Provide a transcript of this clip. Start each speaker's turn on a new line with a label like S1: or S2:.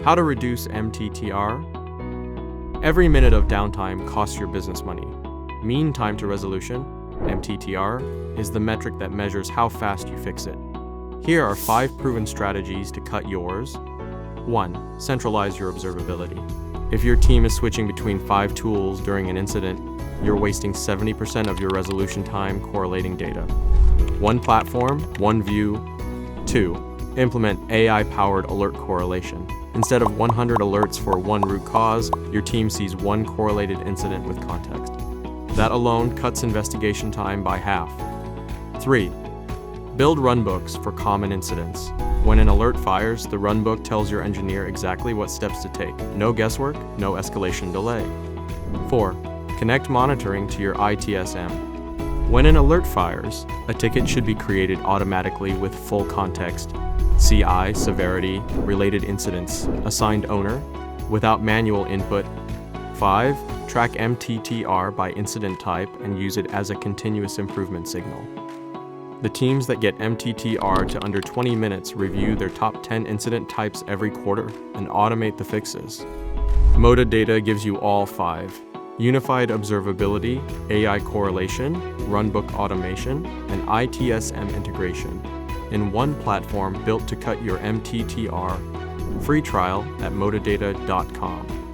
S1: How to reduce MTTR? Every minute of downtime costs your business money. Mean time to resolution, MTTR, is the metric that measures how fast you fix it. Here are 5 proven strategies to cut yours. 1. Centralize your observability. If your team is switching between 5 tools during an incident, you're wasting 70% of your resolution time correlating data. One platform, one view. 2. Implement AI-powered alert correlation. Instead of 100 alerts for one root cause, your team sees one correlated incident with context. That alone cuts investigation time by half. 3. Build runbooks for common incidents. When an alert fires, the runbook tells your engineer exactly what steps to take. No guesswork, no escalation delay. 4. Connect monitoring to your ITSM. When an alert fires, a ticket should be created automatically with full context, CI, severity, related incidents, assigned owner, without manual input. 5. Track MTTR by incident type and use it as a continuous improvement signal. The teams that get MTTR to under 20 minutes review their top 10 incident types every quarter and automate the fixes. Motadata gives you all 5. Unified observability, AI correlation, runbook automation, and ITSM integration in one platform built to cut your MTTR. Free trial at motadata.com.